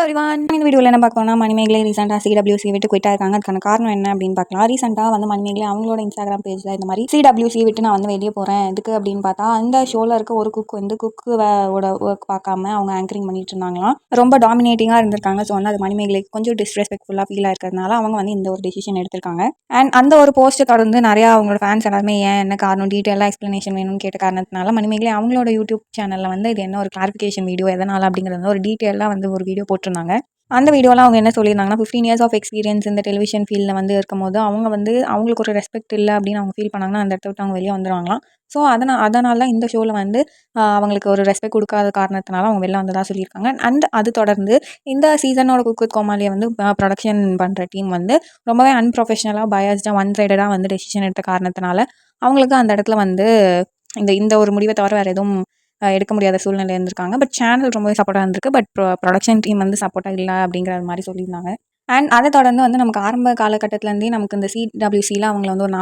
Everyone, இந்த வீடியோவில் என்ன பார்க்கணும்னா மணிமேகலை ரீசெண்டாக சிடபிள்யூசி விட்டு குயிட்டாக இருக்காங்க. அதுக்கான காரணம் என்ன அப்படின்னு பார்க்கலாம். ரீசெண்டாக வந்து மணிமேகலை அவங்களோட இன்ஸ்டாகிராம் பேஜில் இந்த மாதிரி சிடபிள்யூசி விட்டு நான் வந்து வெளியே போகிறேன் எதுக்கு அப்படின்னு பார்த்தா, அந்த ஷோவில் இருக்க ஒரு குக் வந்து குக்கோட ஒர்க் பார்க்காம அவங்க ஆங்கரிங் பண்ணிட்டு இருந்தாங்களாம். ரொம்ப டாமினேட்டிங்காக இருந்திருக்காங்க. ஸோ வந்து அது மணிமேகலைக்கு கொஞ்சம் டிஸ்ரெஸ்பெக்ட்ஃபுல்லாக ஃபீல் ஆயிருக்கிறதுனால அவங்க வந்து இந்த ஒரு டெசிஷன் எடுத்திருக்காங்க. அண்ட் அந்த ஒரு போஸ்ட்டை தொடர்ந்து நிறையா அவங்களோட ஃபேன்ஸ் எல்லாருமே ஏன் என்ன காரணம் டீட்டெயிலாக எக்ஸ்ப்ளனேஷன் வேணும்னு கேட்ட காரணத்தினால மணிமேகலை அவங்களோட யூடியூப் சேனலில் வந்து இது என்ன ஒரு கிளாரிஃபிகேஷன் வீடியோ எதனால் அப்படிங்கிறது ஒரு டீட்டெயிலாக வந்து ஒரு வீடியோ போட்டிருந்தாங்க. அந்த வீடியோலாம் அவங்க என்ன சொல்லியிருந்தாங்கன்னா, 15 இயர்ஸ் ஆஃப் எக்ஸ்பீரியன்ஸ் இந்த டெலிவிஷன் ஃபீல்டில் வந்து இருக்கும்போது அவங்க வந்து அவங்களுக்கு ஒரு ரெஸ்பெக்ட் இல்லை அப்படின்னு அவங்க ஃபீல் பண்ணாங்கன்னா அந்த இடத்த விட்டு அவங்க வெளியே வந்துடுவாங்களாம். ஸோ அதனால இந்த ஷோவில் வந்து அவங்களுக்கு ஒரு ரெஸ்பெக்ட் கொடுக்காத காரணத்தினால அவங்க வெளில வந்ததாக சொல்லியிருக்காங்க. அண்ட் அது தொடர்ந்து இந்த சீசனோட குக் வித் கோமாளியை வந்து ப்ரொடக்ஷன் பண்ணுற டீம் வந்து ரொம்பவே அன்ப்ரொஃபஷனலாக பயாஸ்டாக ஒன் சைடடாக வந்து டெசிஷன் எடுத்த காரணத்தினால அவங்களுக்கு அந்த இடத்துல வந்து இந்த ஒரு முடிவை தவிர வேறு எதுவும் எடுக்க முடியாத சூழ்நிலை இருந்திருக்காங்க. பட் சேனல் ரொம்பவே சப்போர்ட்டாக இருந்திருக்கு. பட் ப்ரொடக்ஷன் டீம் வந்து சப்போர்ட்டாக இல்லை அப்படிங்கிற மாதிரி சொல்லியிருந்தாங்க. அண்ட் அதை தொடர்ந்து வந்து நமக்கு ஆரம்ப காலகட்டத்திலேருந்தே நமக்கு இந்த சிடபிள்யூசியில் அவங்கள வந்து ஒரு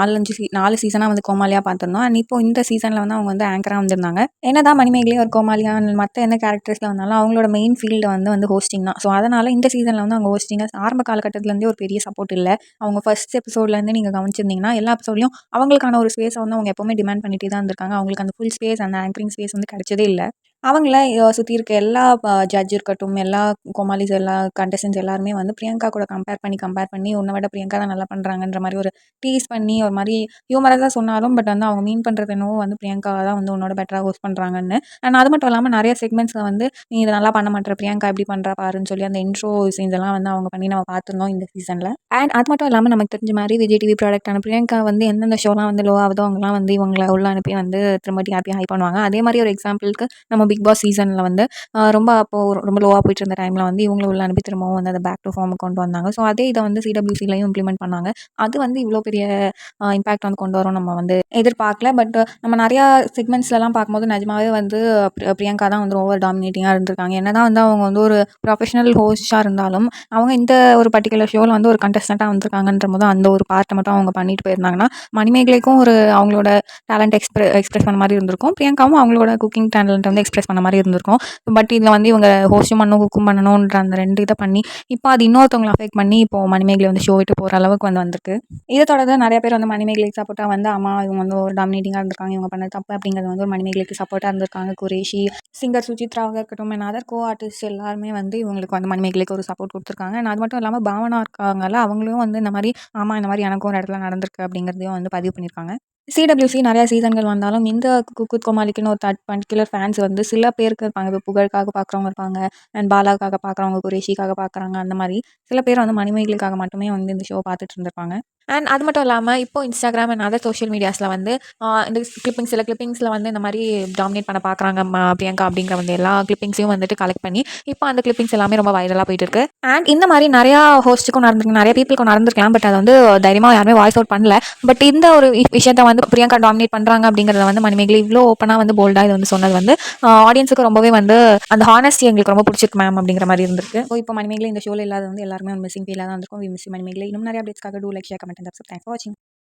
4 சீசனாக வந்து கோமாளியாக பார்த்துருந்தோம். அண்ட் இப்போ இந்த சீசனில் வந்து அவங்க வந்து ஆங்கராக வந்திருந்தாங்க. என்னதான் மணிமேகலையே ஒரு கோமாளியாக மற்ற என்ன கேரக்டர்ஸில் வந்தாலும் அவங்களோட மெயின் ஃபீல்டு வந்து ஹோஸ்டிங் தான். ஸோ அதனால் இந்த சீசனில் வந்து அவங்க ஹோஸ்டிங்காக ஆரம்ப காலகட்டத்திலேருந்தே ஒரு பெரிய சப்போர்ட் இல்லை. அவங்க ஃபர்ஸ்ட் எபிசோட்லேருந்து நீங்கள் கவனிச்சிருந்தீங்கன்னா எல்லா எபிசோட்லையும் அவங்களுக்கான ஒரு ஸ்பேஸை வந்து அவங்க எப்போவுமே டிமாண்ட் பண்ணிட்டு தான் இருந்திருக்காங்க. அவங்களுக்கு அந்த ஃபுல் ஸ்பேஸ் அந்த ஆங்கரிங் ஸ்பேஸ் வந்து கிடைச்சதே இல்லை. அவங்கள சுற்றி இருக்க எல்லா ஜட்ஜ் இருக்கட்டும், எல்லா கோமாளிஸ், எல்லா கண்டஸ்டன்ஸ் எல்லாருமே வந்து பிரியங்கா கூட கம்பேர் பண்ணி உன்னை விட பிரியங்கா தான் நல்லா பண்ணுறாங்கன்ற மாதிரி ஒரு டீஸ் பண்ணி ஒரு மாதிரி ஹியூமராக தான் சொன்னாலும் பட் வந்து அவங்க மீன் பண்ணுறது என்னவோ வந்து பிரியங்கா தான் வந்து உன்னோட பெட்டராக ஹோஸ்ட் பண்ணுறாங்கன்னு. அண்ட் அது மட்டும் இல்லாமல் நிறைய செக்மெண்ட்ஸில் வந்து நீ இதை நல்லா பண்ண மாட்டேற, பிரியங்கா எப்படி பண்ணுறா பாருன்னு சொல்லி அந்த இன்ட்ரோ சீன்ஸ் எல்லாம் வந்து அவங்க பண்ணி நம்ம பார்த்துருந்தோம் இந்த சீசனில். அண்ட் அது மட்டும் இல்லாமல் நமக்கு தெரிஞ்ச மாதிரி விஜய் டிவி ப்ராடக்டான பிரியங்கா வந்து எந்தெந்த ஷோலாம் வந்து லோ ஆகுதோ அவங்கலாம் வந்து இவங்களை உள்ள அனுப்பி வந்து திரும்ப டிஆர்பி ஹை பண்ணுவாங்க. அதே மாதிரி ஒரு எக்ஸாம்பிளுக்கு நம்ம பிக் பாஸ் சீசனில் வந்து ரொம்ப லோவாக போயிட்டு இருந்த டைமில் வந்து இவங்களும் உள்ள அனுப்பி திரும்பவும் வந்து அதை பேக் டு ஃபார்ம் கொண்டு வந்தாங்க. ஸோ அதே இதை வந்து சிடபிள்யூசிலையும் இம்ப்ளிமெண்ட் பண்ணாங்க. அது வந்து இவ்வளோ பெரிய இம்பாக்ட் வந்து கொண்டு வரும் நம்ம வந்து எதிர்பார்க்கல. பட் நம்ம நிறையா செக்மெண்ட்ஸ்லாம் பார்க்கும்போது நிஜமாவே வந்து பிரியங்கா தான் வந்து ஓவர் டாமினேட்டிங்காக இருந்திருக்காங்க. என்னதான் வந்து அவங்க வந்து ஒரு ப்ரொஃபஷனல் ஹோஸ்டாக இருந்தாலும் அவங்க இந்த ஒரு பர்டிகுலர் ஷோவில் வந்து ஒரு கண்டஸ்டண்ட்டாக வந்திருக்காங்கன்ற போது அந்த ஒரு பார்ட்டை மட்டும் அவங்க பண்ணிட்டு போயிருந்தாங்கன்னா மணிமேகலைக்கும் ஒரு அவங்களோட டேலண்ட் எக்ஸ்பிரஸ் பண்ண மாதிரி இருந்திருக்கும். பிரியங்காவும் அவங்களோட குக்கிங் டேலண்ட் வந்து எக்ஸ்பிரஸ் பண்ண மாதிரி இருந்திருக்கும். பட் இதில் வந்து இவங்க ஹோஸ்ட்டும் பண்ணணும் குக்கும் பண்ணணுன்ற அந்த 2 இதை பண்ணி இப்போ அது இன்னொருத்தவங்களை அஃபெக்ட் பண்ணி இப்போ மணிமேகலை வந்து ஷோ விட்டு போகிற அளவுக்கு வந்திருக்கு. இதை தொடர்ந்து நிறைய பேர் வந்து மணிமேகலைக்கு சப்போர்ட்டாக வந்து அம்மா இவங்க வந்து ஒரு டாமினேட்டிங்காக இருந்திருக்காங்க, இவங்க பண்ண தப்பு அப்படிங்கிறது வந்து ஒரு மணிமேகலைக்கு சப்போர்ட்டாக இருந்திருக்காங்க. குரேஷி, சிங்கர் சுசித்ராவாக இருக்கட்டும், அண்ட் அதர் கோ ஆர்டிஸ்ட் எல்லாருமே வந்து இவங்களுக்கு வந்து மணிமேகலைக்கு ஒரு சப்போர்ட் கொடுத்துருக்காங்க. அண்ட் அது மட்டும் இல்லாமல் பாவனா இருக்காங்கல்ல, அவங்களும் வந்து இந்த மாதிரி இந்த மாதிரி எனக்கும் ஒரு இடத்துல நடந்திருக்கு அப்படிங்கிறதையும் வந்து பதிவு பண்ணியிருக்காங்க. சிடபிள்யூசி நிறையா சீசன்கள் வந்தாலும் இந்த குக் வித் கோமாளிக்குன்னு ஒரு பர்டிகுலர் ஃபேன்ஸ் வந்து சில பேருக்கு இருப்பாங்க. இப்போ புகழுக்காக பார்க்குறவங்க இருப்பாங்க, அண்ட் பாலாவுக்காக பார்க்குறவங்க, குரேஷிக்காக பார்க்குறாங்க. அந்த மாதிரி சில பேர் வந்து மணிமேகலைக்காக மட்டுமே வந்து இந்த ஷோ பார்த்துட்டு இருந்திருப்பாங்க. அண்ட் அது மட்டும் இல்லாமல் இப்போ இன்ஸ்டாகிராம் அண்ட் அதர் சோஷியல் மீடியாஸில் வந்து இந்த சில கிளிப்பிங்ஸில் வந்து இந்த மாதிரி டாமினேட் பண்ண பார்க்குறாங்க பிரியங்கா அப்படிங்கிற வந்து எல்லா கிளிப்பிங்ஸையும் வந்துட்டு கலெக்ட் பண்ணி இப்போ அந்த கிளிப்பிங்ஸ் எல்லாமே ரொம்ப வைரலாக போயிட்டு இருக்கு. அண்ட் இந்த மாதிரி நிறையா ஹோஸ்ட்டுக்கும் நடந்திருக்கு, நிறைய பீப்புளுக்கும் நடந்திருக்கலாம். பட் அதை வந்து தைரியமாக யாருமே வாய்ஸ் அவுட் பண்ணல. பட் இந்த ஒரு விஷயத்தை வந்து பிரியங்கா டாமினேட் பண்ணுறாங்க அப்படிங்கிறத வந்து மணிமேகலை இவ்வளோ ஓப்பனாக வந்து போல்டாக இது வந்து சொன்னது வந்து ஆடியன்ஸுக்கு ரொம்பவே வந்து அந்த ஹானஸ்டி எங்களுக்கு ரொம்ப பிடிச்சிருக்கு மேம் அப்படிங்கிற மாதிரி இருந்திருக்கு. ஸோ இப்போ மணிமேகலை இந்த ஷோவில் இல்லாத வந்து எல்லாருமே மிஸ்ஸிங் ஃபீலாக தான் இருக்கும். மிஸ் மணிமேகலை. இன்னும் நிறைய அப்டேட்ஸ்க்காக do like share comment and subscribe. Thanks for வாட்சிங்.